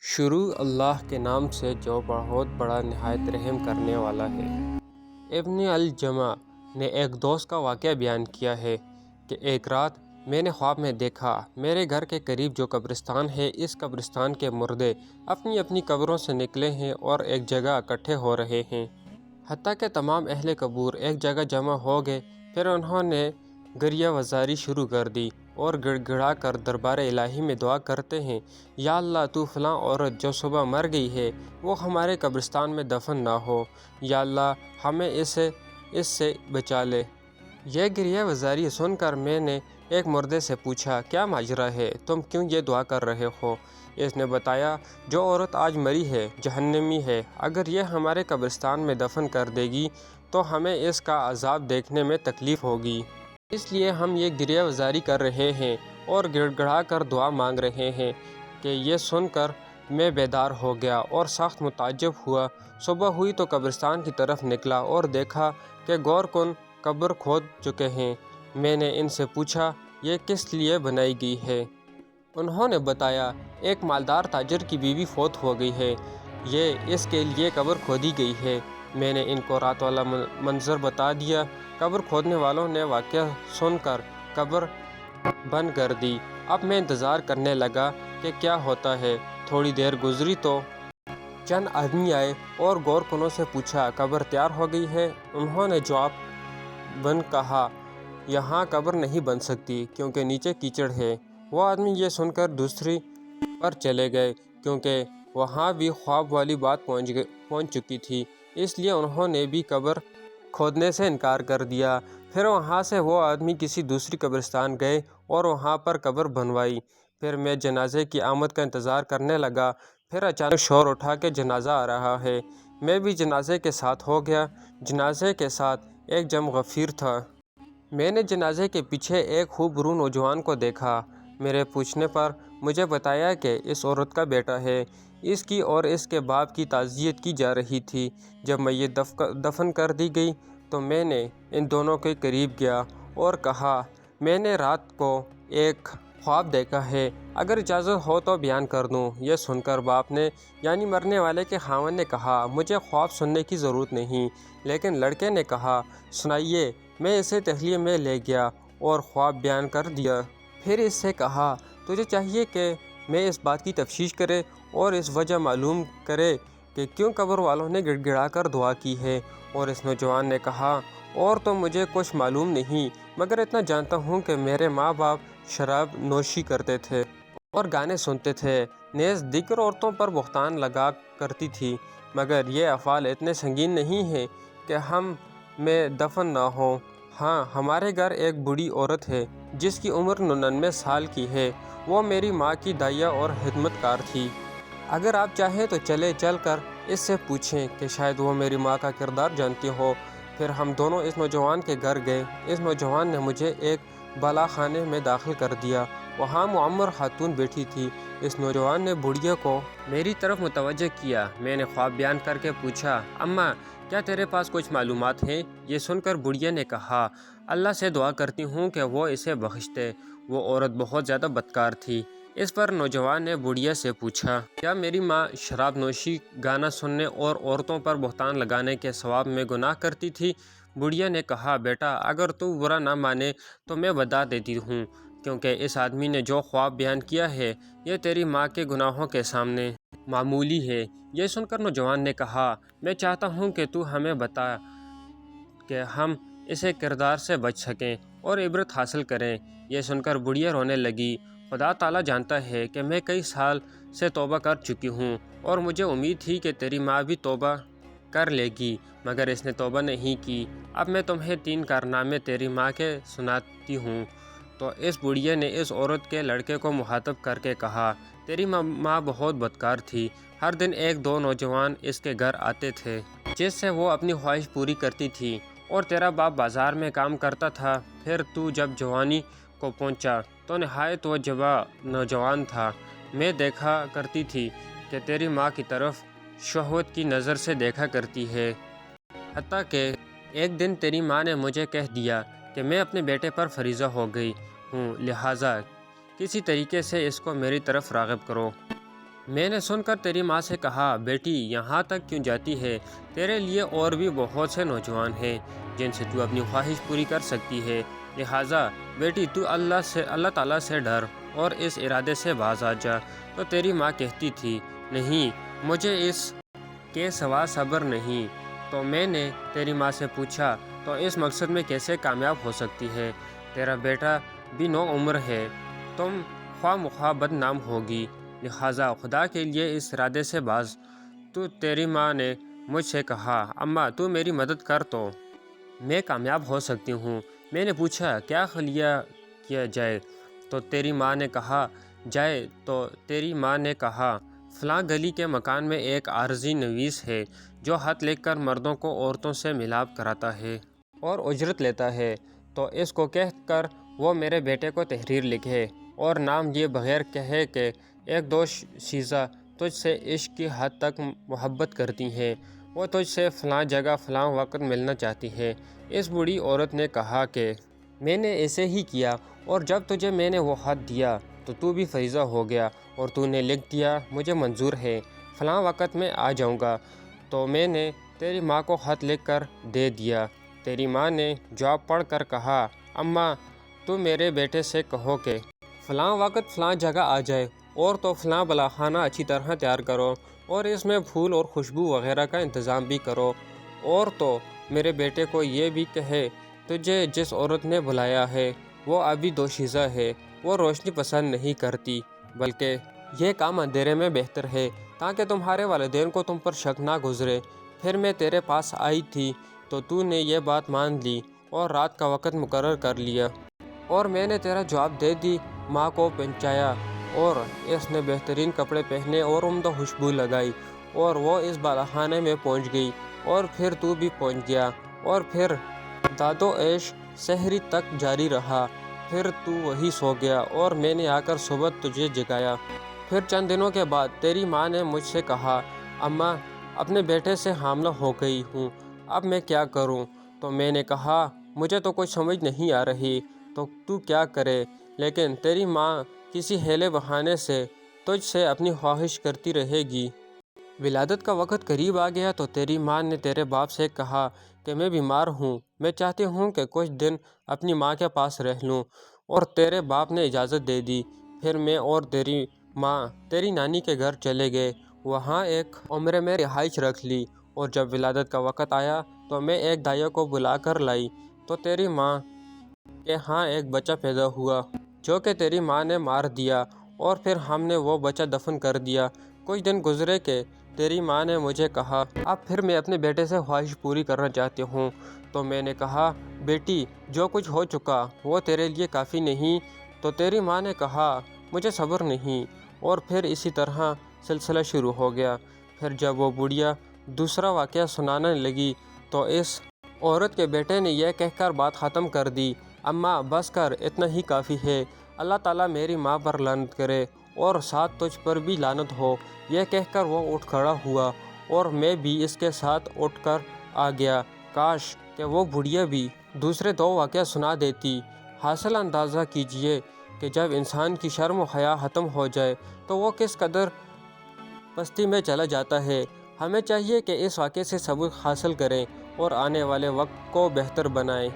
شروع اللہ کے نام سے جو بہت بڑا نہایت رحم کرنے والا ہے۔ ابن الجمع نے ایک دوست کا واقعہ بیان کیا ہے کہ ایک رات میں نے خواب میں دیکھا میرے گھر کے قریب جو قبرستان ہے، اس قبرستان کے مردے اپنی اپنی قبروں سے نکلے ہیں اور ایک جگہ اکٹھے ہو رہے ہیں، حتیٰ کہ تمام اہل قبور ایک جگہ جمع ہو گئے۔ پھر انہوں نے گریہ وزاری شروع کر دی اور گڑ گڑا کر دربار الہی میں دعا کرتے ہیں، یا اللہ تو فلاں عورت جو صبح مر گئی ہے وہ ہمارے قبرستان میں دفن نہ ہو، یا اللہ ہمیں اس سے بچا لے۔ یہ گریہ وزاری سن کر میں نے ایک مردے سے پوچھا، کیا ماجرا ہے، تم کیوں یہ دعا کر رہے ہو؟ اس نے بتایا، جو عورت آج مری ہے جہنمی ہے، اگر یہ ہمارے قبرستان میں دفن کر دے گی تو ہمیں اس کا عذاب دیکھنے میں تکلیف ہوگی، اس لیے ہم یہ گریہ وزاری کر رہے ہیں اور گڑ گڑا کر دعا مانگ رہے ہیں۔ کہ یہ سن کر میں بیدار ہو گیا اور سخت متعجب ہوا۔ صبح ہوئی تو قبرستان کی طرف نکلا اور دیکھا کہ غور کن قبر کھود چکے ہیں۔ میں نے ان سے پوچھا، یہ کس لیے بنائی گئی ہے؟ انہوں نے بتایا، ایک مالدار تاجر کی بیوی فوت ہو گئی ہے، یہ اس کے لیے قبر کھودی گئی ہے۔ میں نے ان کو رات والا منظر بتا دیا۔ قبر کھودنے والوں نے واقعہ سن کر قبر بند کر دی۔ اب میں انتظار کرنے لگا کہ کیا ہوتا ہے۔ تھوڑی دیر گزری تو چند آدمی آئے اور غور کنوں سے پوچھا، قبر تیار ہو گئی ہے؟ انہوں نے جواب بن کہا، یہاں قبر نہیں بن سکتی کیونکہ نیچے کیچڑ ہے۔ وہ آدمی یہ سن کر دوسری پر چلے گئے کیونکہ وہاں بھی خواب والی بات پہنچ چکی تھی، اس لیے انہوں نے بھی قبر کھودنے سے انکار کر دیا۔ پھر وہاں سے وہ آدمی کسی دوسری قبرستان گئے اور وہاں پر قبر بنوائی۔ پھر میں جنازے کی آمد کا انتظار کرنے لگا، پھر اچانک شور اٹھا کہ جنازہ آ رہا ہے۔ میں بھی جنازے کے ساتھ ہو گیا۔ جنازے کے ساتھ ایک جم غفیر تھا۔ میں نے جنازے کے پیچھے ایک خوب رو نوجوان کو دیکھا۔ میرے پوچھنے پر مجھے بتایا کہ اس عورت کا بیٹا ہے، اس کی اور اس کے باپ کی تعزیت کی جا رہی تھی۔ جب میت دفن کر دی گئی تو میں نے ان دونوں کے قریب گیا اور کہا، میں نے رات کو ایک خواب دیکھا ہے، اگر اجازت ہو تو بیان کر دوں۔ یہ سن کر باپ نے یعنی مرنے والے کے خاوند نے کہا، مجھے خواب سننے کی ضرورت نہیں، لیکن لڑکے نے کہا، سنائیے۔ میں اسے تحلیے میں لے گیا اور خواب بیان کر دیا۔ پھر اس سے کہا، تجھے چاہیے کہ میں اس بات کی تفتیش کرے اور اس وجہ معلوم کرے کہ کیوں قبر والوں نے گڑ گڑا کر دعا کی ہے۔ اور اس نوجوان نے کہا، اور تو مجھے کچھ معلوم نہیں، مگر اتنا جانتا ہوں کہ میرے ماں باپ شراب نوشی کرتے تھے اور گانے سنتے تھے، نیز دیگر عورتوں پر بہتان لگا کرتی تھی، مگر یہ افعال اتنے سنگین نہیں ہیں کہ ہم میں دفن نہ ہوں۔ ہاں، ہمارے گھر ایک بوڑھی عورت ہے جس کی عمر 99 سال کی ہے، وہ میری ماں کی دائیا اور خدمت کار تھی۔ اگر آپ چاہیں تو چل کر اس سے پوچھیں کہ شاید وہ میری ماں کا کردار جانتی ہو۔ پھر ہم دونوں اس نوجوان کے گھر گئے۔ اس نوجوان نے مجھے ایک بالا خانے میں داخل کر دیا، وہاں معمر خاتون بیٹھی تھی۔ اس نوجوان نے بڑھیا کو میری طرف متوجہ کیا۔ میں نے خواب بیان کر کے پوچھا، اماں کیا تیرے پاس کچھ معلومات ہیں؟ یہ سن کر بڑھیا نے کہا، اللہ سے دعا کرتی ہوں کہ وہ اسے بخش دے، وہ عورت بہت زیادہ بدکار تھی۔ اس پر نوجوان نے بڑھیا سے پوچھا، کیا میری ماں شراب نوشی، گانا سننے اور عورتوں پر بہتان لگانے کے ثواب میں گناہ کرتی تھی؟ بڑھیا نے کہا، بیٹا اگر تو برا نہ مانے تو میں بتا دیتی ہوں، کیونکہ اس آدمی نے جو خواب بیان کیا ہے یہ تیری ماں کے گناہوں کے سامنے معمولی ہے۔ یہ سن کر نوجوان نے کہا، میں چاہتا ہوں کہ تو ہمیں بتا کہ ہم اسے کردار سے بچ سکیں اور عبرت حاصل کریں۔ یہ سن کر بڑھیا رونے لگی۔ خدا تعالیٰ جانتا ہے کہ میں کئی سال سے توبہ کر چکی ہوں اور مجھے امید تھی کہ تیری ماں بھی توبہ کر لے گی، مگر اس نے توبہ نہیں کی۔ اب میں تمہیں 3 کارنامے تیری ماں کے سناتی ہوں۔ تو اس بڑھیا نے اس عورت کے لڑکے کو مخاطب کر کے کہا، تیری ماں بہت بدکار تھی، ہر دن 1-2 نوجوان اس کے گھر آتے تھے جس سے وہ اپنی خواہش پوری کرتی تھی، اور تیرا باپ بازار میں کام کرتا تھا۔ پھر تو جب جوانی کو پہنچا تو نہایت وہ نوجوان تھا۔ میں دیکھا کرتی تھی کہ تیری ماں کی طرف شہوت کی نظر سے دیکھا کرتی ہے، حتیٰ کہ ایک دن تیری ماں نے مجھے کہہ دیا کہ میں اپنے بیٹے پر فریضہ ہو گئی ہوں، لہٰذا کسی طریقے سے اس کو میری طرف راغب کرو۔ میں نے سن کر تیری ماں سے کہا، بیٹی یہاں تک کیوں جاتی ہے؟ تیرے لیے اور بھی بہت سے نوجوان ہیں جن سے تو اپنی خواہش پوری کر سکتی ہے، لہٰذا بیٹی تو اللہ تعالیٰ سے ڈر اور اس ارادے سے باز آ جا۔ تو تیری ماں کہتی تھی، نہیں مجھے اس کے سوا صبر نہیں۔ تو میں نے تیری ماں سے پوچھا، تو اس مقصد میں کیسے کامیاب ہو سکتی ہے؟ تیرا بیٹا بھی نو عمر ہے، تم خواہ مخواہ بدنام ہوگی، لہٰذا خدا کے لیے اس ارادے سے باز۔ تو تیری ماں نے مجھ سے کہا، اماں تو میری مدد کر تو میں کامیاب ہو سکتی ہوں۔ میں نے پوچھا، کیا خلیہ کیا جائے؟ تو تیری ماں نے کہا، فلاں گلی کے مکان میں ایک عارضی نویس ہے جو خط لکھ کر مردوں کو عورتوں سے ملاپ کراتا ہے اور اجرت لیتا ہے، تو اس کو کہہ کر وہ میرے بیٹے کو تحریر لکھے اور نام لیے بغیر کہے کہ ایک دو شیزہ تجھ سے عشق کی حد تک محبت کرتی ہیں، وہ تجھ سے فلاں جگہ فلاں وقت ملنا چاہتی ہے۔ اس بوڑھی عورت نے کہا کہ میں نے ایسے ہی کیا، اور جب تجھے میں نے وہ خط دیا تو بھی فریضہ ہو گیا اور تو نے لکھ دیا، مجھے منظور ہے، فلاں وقت میں آ جاؤں گا۔ تو میں نے تیری ماں کو خط لکھ کر دے دیا۔ تیری ماں نے جواب پڑھ کر کہا، اماں تو میرے بیٹے سے کہو کہ فلاں وقت فلاں جگہ آ جائے، اور تو فلاں بلاخانہ اچھی طرح تیار کرو اور اس میں پھول اور خوشبو وغیرہ کا انتظام بھی کرو، اور تو میرے بیٹے کو یہ بھی کہے، تجھے جس عورت نے بلایا ہے وہ ابھی دوشیزہ ہے، وہ روشنی پسند نہیں کرتی، بلکہ یہ کام اندھیرے میں بہتر ہے تاکہ تمہارے والدین کو تم پر شک نہ گزرے۔ پھر میں تیرے پاس آئی تھی تو نے یہ بات مان لی اور رات کا وقت مقرر کر لیا، اور میں نے تیرا جواب دے دی۔ ماں کو پہنچایا اور اس نے بہترین کپڑے پہنے اور عمدہ خوشبو لگائی، اور وہ اس بالاخانے میں پہنچ گئی، اور پھر تو بھی پہنچ گیا، اور پھر داد و عیش سحری تک جاری رہا۔ پھر تو وہیں سو گیا اور میں نے آ کر صبح تجھے جگایا۔ پھر چند دنوں کے بعد تیری ماں نے مجھ سے کہا، اماں اپنے بیٹے سے حاملہ ہو گئی ہوں، اب میں کیا کروں؟ تو میں نے کہا، مجھے تو کچھ سمجھ نہیں آ رہی، تو کیا کرے؟ لیکن تیری ماں کسی ہیلے بہانے سے تجھ سے اپنی خواہش کرتی رہے گی۔ ولادت کا وقت قریب آ گیا تو تیری ماں نے تیرے باپ سے کہا کہ میں بیمار ہوں، میں چاہتی ہوں کہ کچھ دن اپنی ماں کے پاس رہ لوں، اور تیرے باپ نے اجازت دے دی۔ پھر میں اور تیری ماں تیری نانی کے گھر چلے گئے، وہاں ایک عمرے میں رہائش رکھ لی، اور جب ولادت کا وقت آیا تو میں ایک دائیوں کو بلا کر لائی، تو تیری ماں کے ہاں ایک بچہ پیدا ہوا جو کہ تیری ماں نے مار دیا، اور پھر ہم نے وہ بچہ دفن کر دیا۔ کچھ دن گزرے کہ تیری ماں نے مجھے کہا، اب پھر میں اپنے بیٹے سے خواہش پوری کرنا چاہتی ہوں۔ تو میں نے کہا، بیٹی جو کچھ ہو چکا وہ تیرے لیے کافی نہیں؟ تو تیری ماں نے کہا، مجھے صبر نہیں، اور پھر اسی طرح سلسلہ شروع ہو گیا۔ پھر جب وہ بڑھیا دوسرا واقعہ سنانے لگی تو اس عورت کے بیٹے نے یہ کہہ کر بات ختم کر دی، اماں بس کر، اتنا ہی کافی ہے، اللہ تعالیٰ میری ماں پر لعنت کرے اور ساتھ تجھ پر بھی لعنت ہو۔ یہ کہہ کر وہ اٹھ کھڑا ہوا اور میں بھی اس کے ساتھ اٹھ کر آ گیا۔ کاش کہ وہ بڑھیا بھی دوسرے دو واقعہ سنا دیتی۔ حاصل اندازہ کیجئے کہ جب انسان کی شرم و حیا ختم ہو جائے تو وہ کس قدر پستی میں چلا جاتا ہے۔ ہمیں چاہیے کہ اس واقعے سے سبق حاصل کریں اور آنے والے وقت کو بہتر بنائیں۔